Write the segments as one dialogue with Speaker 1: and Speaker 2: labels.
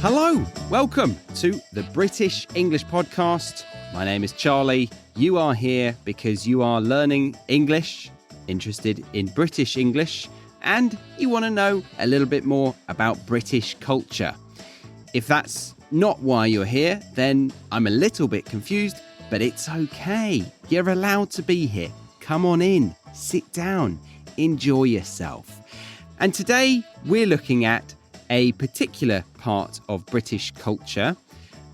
Speaker 1: Hello, welcome to the British English Podcast. My name is Charlie. You are here because you are learning English, interested in British English, and you want to know a little bit more about British culture. If that's not why you're here, then I'm a little bit confused, but it's okay. You're allowed to be here. Come on in, sit down, enjoy yourself. And today we're looking at a particular part of British culture.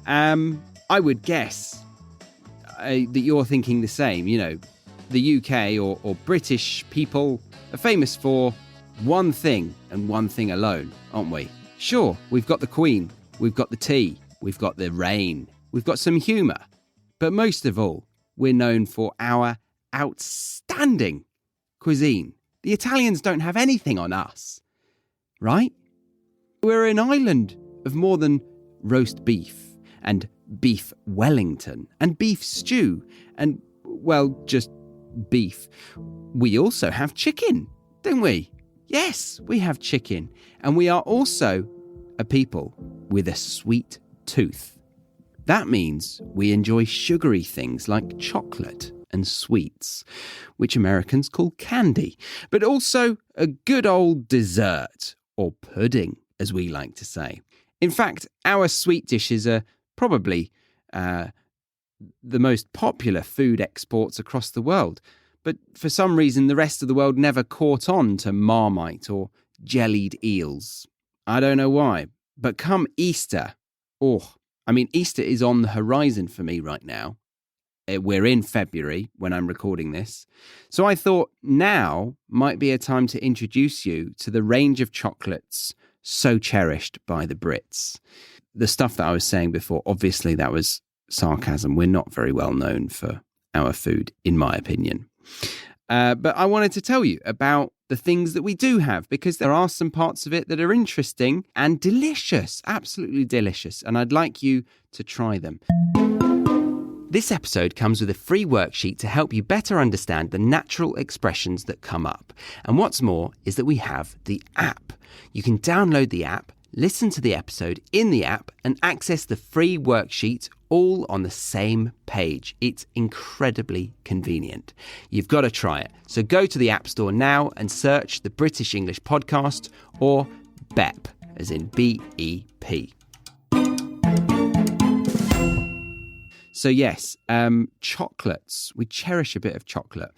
Speaker 1: I would guess that you're thinking the same. You know, the UK or British people are famous for one thing and one thing alone, aren't we? Sure, we've got the Queen, we've got the tea, we've got the rain, we've got some humour. But most of all, we're known for our outstanding cuisine. The Italians don't have anything on us, right? We're an island of more than roast beef and beef Wellington and beef stew and, well, just beef. We also have chicken, don't we? Yes, we have chicken. And we are also a people with a sweet tooth. That means we enjoy sugary things like chocolate and sweets, which Americans call candy, but also a good old dessert or pudding, as we like to say. In fact, our sweet dishes are probably the most popular food exports across the world. But for some reason, the rest of the world never caught on to Marmite or jellied eels. I don't know why. But come Easter, Easter is on the horizon for me right now. We're in February when I'm recording this. So I thought now might be a time to introduce you to the range of chocolates so cherished by the Brits. The stuff that I was saying before, obviously that was sarcasm. We're not very well known for our food, in my opinion. But I wanted to tell you about the things that we do have, because there are some parts of it that are interesting and delicious, absolutely delicious. And I'd like you to try them. This episode comes with a free worksheet to help you better understand the natural expressions that come up. And what's more is that we have the app. You can download the app, listen to the episode in the app, and access the free worksheet all on the same page. It's incredibly convenient. You've got to try it. So go to the App Store now and search the British English Podcast, or BEP, as in B-E-P. So yes, chocolates. We cherish a bit of chocolate.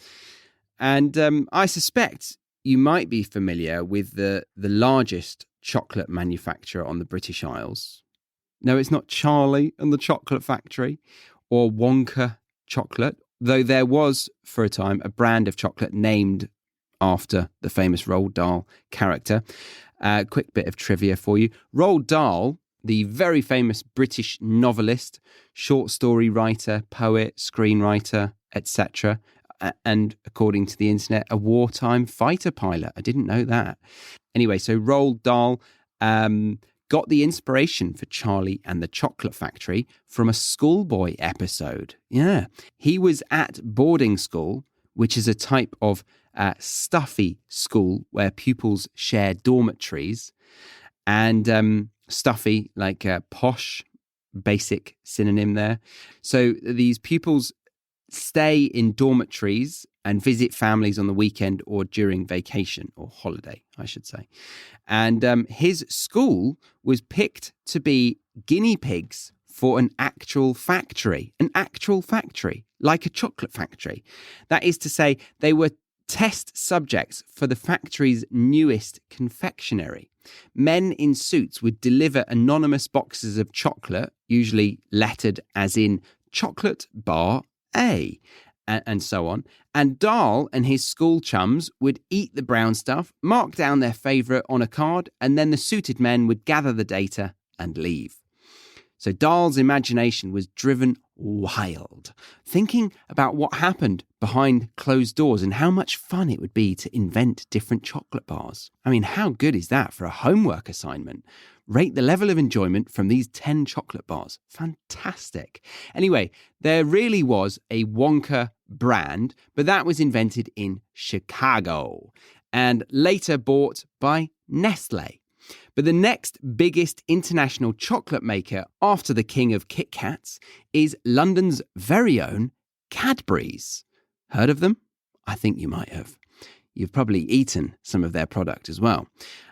Speaker 1: And I suspect you might be familiar with the largest chocolate manufacturer on the British Isles. No, it's not Charlie and the Chocolate Factory or Wonka chocolate, though there was, for a time, a brand of chocolate named after the famous Roald Dahl character. Quick bit of trivia for you. Roald Dahl, the very famous British novelist, short story writer, poet, screenwriter, etc., and according to the internet, a wartime fighter pilot. I didn't know that. Anyway, so Roald Dahl got the inspiration for Charlie and the Chocolate Factory from a schoolboy episode. Yeah, he was at boarding school, which is a type of stuffy school where pupils share dormitories, and stuffy, like posh, basic synonym there. So these pupils stay in dormitories and visit families on the weekend or during vacation or holiday, I should say. And his school was picked to be guinea pigs for an actual factory, like a chocolate factory. That is to say, they were test subjects for the factory's newest confectionery. Men in suits would deliver anonymous boxes of chocolate, usually lettered as in chocolate bar A, and so on. And Dahl and his school chums would eat the brown stuff, mark down their favourite on a card, and then the suited men would gather the data and leave. So Dahl's imagination was driven wild, thinking about what happened behind closed doors and how much fun it would be to invent different chocolate bars. I mean, how good is that for a homework assignment? Rate the level of enjoyment from these 10 chocolate bars. Fantastic. Anyway, there really was a Wonka brand, but that was invented in Chicago and later bought by Nestle. But the next biggest international chocolate maker after the king of Kit Kats is London's very own Cadbury's. Heard of them? I think you might have. You've probably eaten some of their product as well.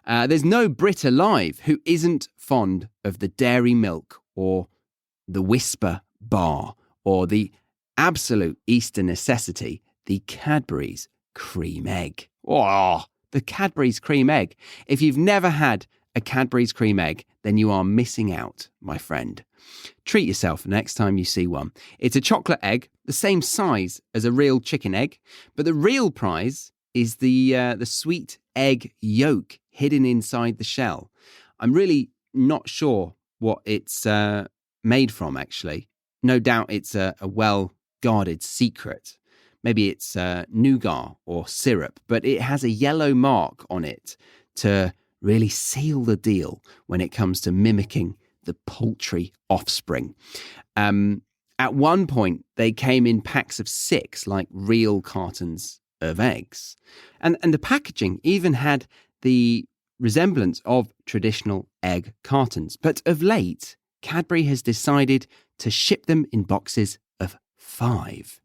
Speaker 1: There's no Brit alive who isn't fond of the dairy milk or the Whisper bar or the absolute Easter necessity, the Cadbury's cream egg. Oh, the Cadbury's cream egg. If you've never had a Cadbury's cream egg, then you are missing out, my friend. Treat yourself next time you see one. It's a chocolate egg, the same size as a real chicken egg, but the real prize is the sweet egg yolk hidden inside the shell. I'm really not sure what it's made from, actually. No doubt it's a well-guarded secret. Maybe it's nougat or syrup, but it has a yellow mark on it to really seal the deal when it comes to mimicking the poultry offspring. At one point, they came in packs of 6, like real cartons of eggs. And the packaging even had the resemblance of traditional egg cartons. But of late, Cadbury has decided to ship them in boxes of 5.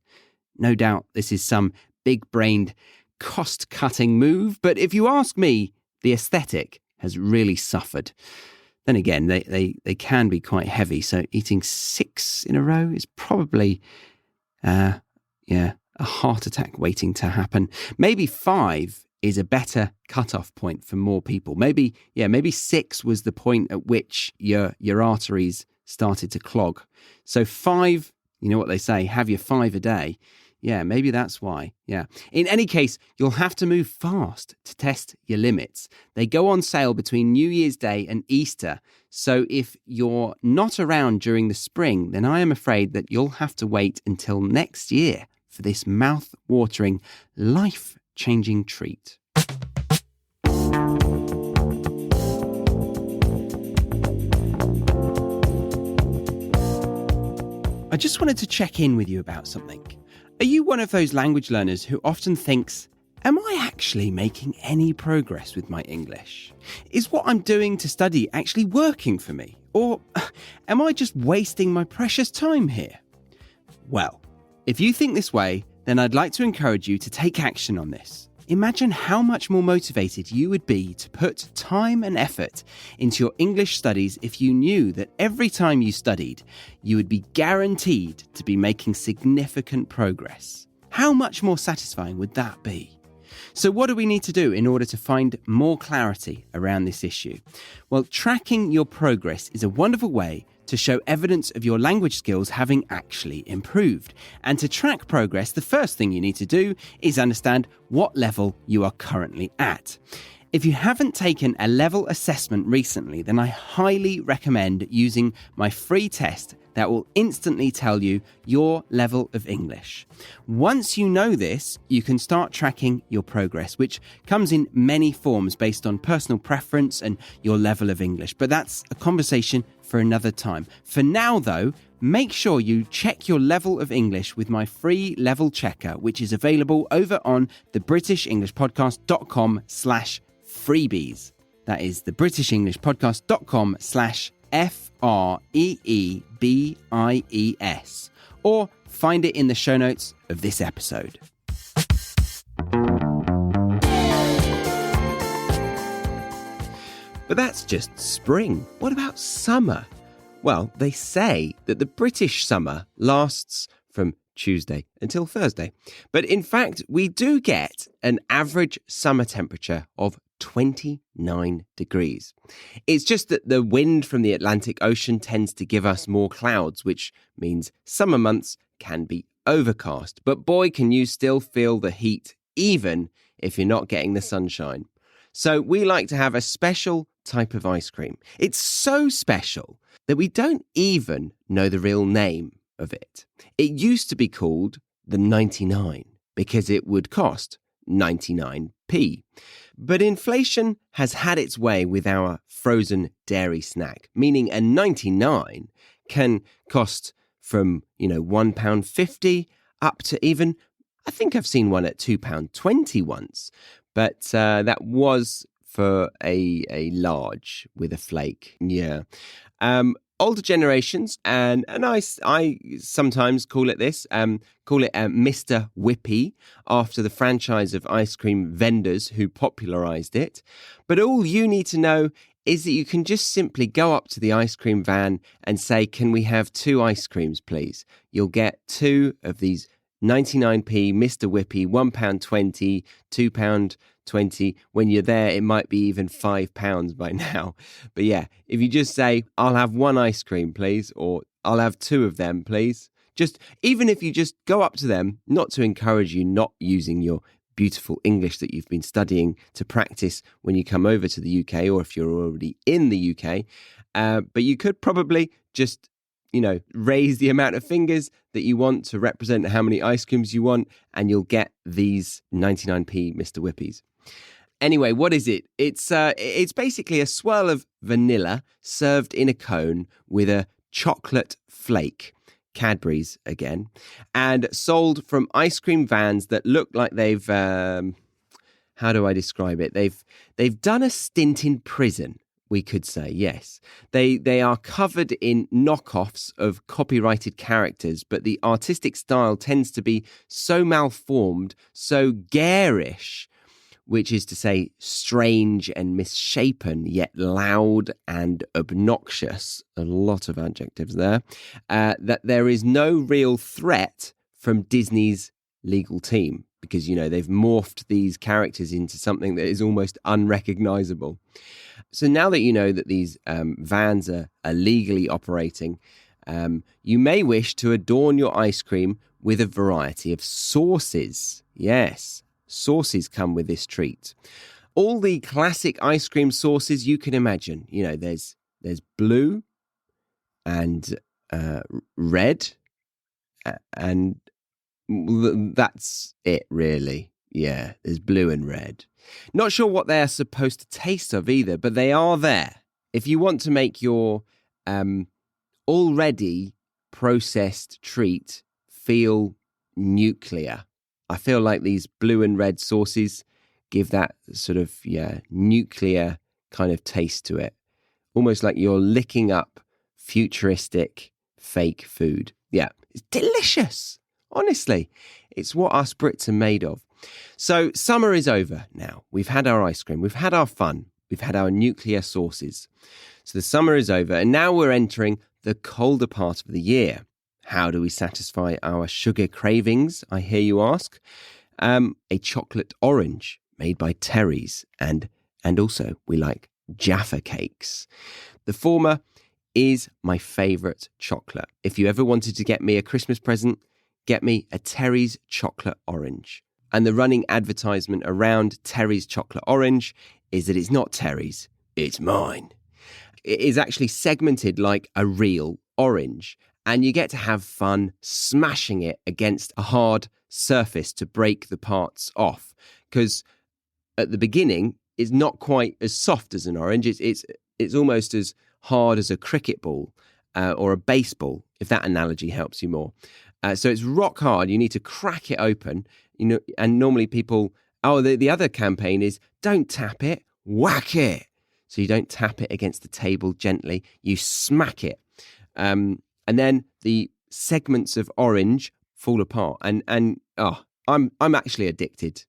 Speaker 1: No doubt this is some big-brained, cost-cutting move, but if you ask me, the aesthetic has really suffered. Then again, they can be quite heavy, so eating 6 in a row is probably, a heart attack waiting to happen. Maybe 5 is a better cutoff point for more people. Maybe 6 was the point at which your arteries started to clog. So 5, you know what they say, have your 5 a day. Yeah, maybe that's why. Yeah. In any case, you'll have to move fast to test your limits. They go on sale between New Year's Day and Easter. So if you're not around during the spring, then I am afraid that you'll have to wait until next year for this mouth-watering, life-changing treat. I just wanted to check in with you about something. Are you one of those language learners who often thinks, am I actually making any progress with my English? Is what I'm doing to study actually working for me? Or am I just wasting my precious time here? Well, if you think this way, then I'd like to encourage you to take action on this. Imagine how much more motivated you would be to put time and effort into your English studies if you knew that every time you studied, you would be guaranteed to be making significant progress. How much more satisfying would that be? So what do we need to do in order to find more clarity around this issue? Well, tracking your progress is a wonderful way to show evidence of your language skills having actually improved. And to track progress, the first thing you need to do is understand what level you are currently at. If you haven't taken a level assessment recently, then I highly recommend using my free test that will instantly tell you your level of English. Once you know this, you can start tracking your progress, which comes in many forms based on personal preference and your level of English. But that's a conversation for another time. For now, though, make sure you check your level of English with my free level checker, which is available over on thebritishenglishpodcast.com/freebies. That is thebritishenglishpodcast.com/freebies, or find it in the show notes of this episode. But that's just spring. What about summer? Well, they say that the British summer lasts from Tuesday until Thursday. But in fact, we do get an average summer temperature of 29 degrees. It's just that the wind from the Atlantic Ocean tends to give us more clouds, which means summer months can be overcast. But boy, can you still feel the heat, even if you're not getting the sunshine. So we like to have a special type of ice cream. It's so special that we don't even know the real name of it. It used to be called the 99 because it would cost 99p. But inflation has had its way with our frozen dairy snack, meaning a 99 can cost from, £1.50 up to even, I think I've seen one at £2.20 once. But that was for a large with a flake. Yeah. Older generations, and I sometimes call it this, call it Mr. Whippy, after the franchise of ice cream vendors who popularised it. But all you need to know is that you can just simply go up to the ice cream van and say, "Can we have 2 ice creams, please?" You'll get 2 of these 99p Mr. Whippy, £1.20, £2.20. When you're there, it might be even £5 by now. But yeah, if you just say, "I'll have 1 ice cream, please," or "I'll have 2 of them, please." Even if you just go up to them, not to encourage you not using your beautiful English that you've been studying to practice when you come over to the UK, or if you're already in the UK, but you could probably just raise the amount of fingers that you want to represent how many ice creams you want, and you'll get these 99p Mr. Whippies. Anyway, what is it? It's basically a swirl of vanilla served in a cone with a chocolate flake, Cadbury's again, and sold from ice cream vans that look like they've, how do I describe it? They've done a stint in prison, we could say, yes. They are covered in knockoffs of copyrighted characters, but the artistic style tends to be so malformed, so garish, which is to say strange and misshapen, yet loud and obnoxious, a lot of adjectives there, that there is no real threat from Disney's legal team, because, they've morphed these characters into something that is almost unrecognizable. So now that you know that these vans are legally operating, you may wish to adorn your ice cream with a variety of sauces. Yes, sauces come with this treat. All the classic ice cream sauces you can imagine. There's blue and red, and that's it, really. Yeah, there's blue and red. Not sure what they're supposed to taste of either, but they are there. If you want to make your already processed treat feel nuclear, I feel like these blue and red sauces give that sort of, nuclear kind of taste to it. Almost like you're licking up futuristic fake food. Yeah, it's delicious. Honestly, it's what us Brits are made of. So summer is over now. We've had our ice cream. We've had our fun. We've had our nuclear sauces. So the summer is over, and now we're entering the colder part of the year. How do we satisfy our sugar cravings, I hear you ask? A chocolate orange made by Terry's, and also we like Jaffa cakes. The former is my favourite chocolate. If you ever wanted to get me a Christmas present, get me a Terry's chocolate orange. And the running advertisement around Terry's chocolate orange is that it's not Terry's, it's mine. It is actually segmented like a real orange, and you get to have fun smashing it against a hard surface to break the parts off. Because at the beginning, it's not quite as soft as an orange. It's almost as hard as a cricket ball or a baseball, if that analogy helps you more. So it's rock hard. You need to crack it open. And normally people, the other campaign is don't tap it, whack it. So you don't tap it against the table gently, you smack it. And then the segments of orange fall apart. And I'm actually addicted.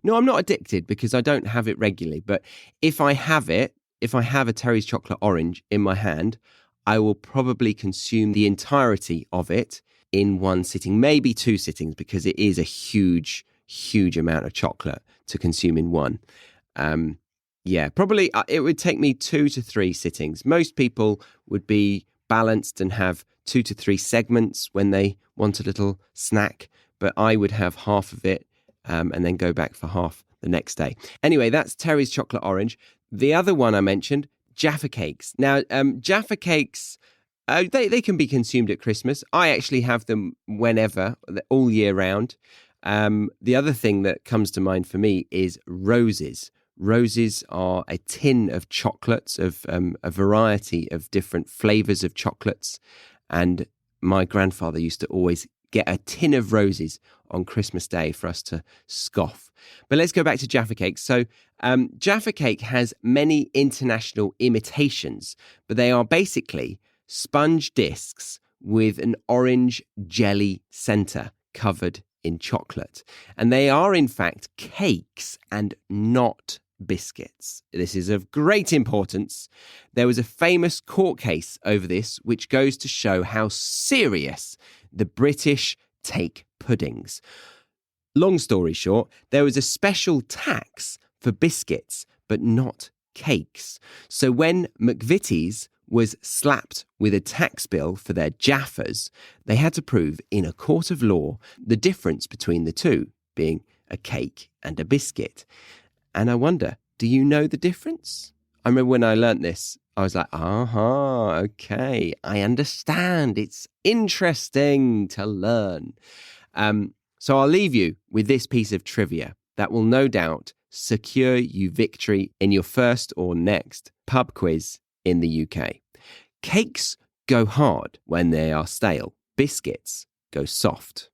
Speaker 1: No, I'm not addicted because I don't have it regularly. But if I have a Terry's chocolate orange in my hand, I will probably consume the entirety of it in one sitting, maybe 2 sittings, because it is a huge, huge amount of chocolate to consume in one. Probably it would take me 2 to 3 sittings. Most people would be balanced and have 2 to 3 segments when they want a little snack, but I would have half of it and then go back for half the next day. Anyway, that's Terry's chocolate orange. The other one I mentioned, Jaffa cakes. Now, Jaffa cakes, they can be consumed at Christmas. I actually have them whenever, all year round. The other thing that comes to mind for me is roses. Roses are a tin of chocolates, of a variety of different flavours of chocolates. And my grandfather used to always get a tin of roses on Christmas Day for us to scoff. But let's go back to Jaffa Cake. So Jaffa Cake has many international imitations, but they are basically sponge discs with an orange jelly centre covered in chocolate. And they are, in fact, cakes and not biscuits. This is of great importance. There was a famous court case over this, which goes to show how serious the British take puddings. Long story short, there was a special tax for biscuits, but not cakes. So when McVitie's was slapped with a tax bill for their Jaffas, they had to prove in a court of law the difference between the two, being a cake and a biscuit. And I wonder, do you know the difference? I remember when I learnt this, I was like, okay, I understand. It's interesting to learn. So I'll leave you with this piece of trivia that will no doubt secure you victory in your first or next pub quiz in the UK. Cakes go hard when they are stale. Biscuits go soft.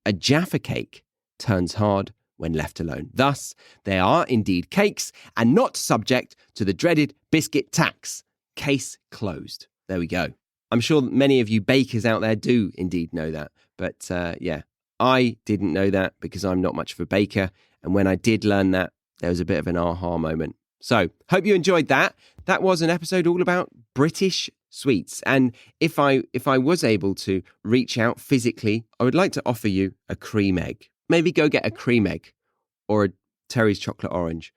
Speaker 1: A Jaffa cake turns hard when left alone. Thus, they are indeed cakes and not subject to the dreaded biscuit tax. Case closed. There we go. I'm sure many of you bakers out there do indeed know that. But I didn't know that because I'm not much of a baker. And when I did learn that, there was a bit of an aha moment. So, hope you enjoyed that. That was an episode all about British sweets. And if I was able to reach out physically, I would like to offer you a cream egg. Maybe go get a cream egg or a Terry's chocolate orange.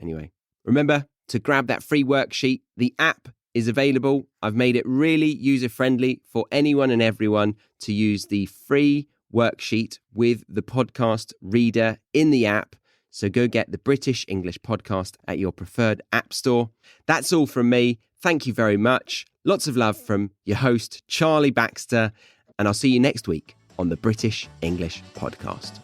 Speaker 1: Anyway, remember to grab that free worksheet. The app is available. I've made it really user-friendly for anyone and everyone to use the free worksheet with the podcast reader in the app. So go get the British English podcast at your preferred app store. That's all from me. Thank you very much. Lots of love from your host, Charlie Baxter. And I'll see you next week on the British English podcast.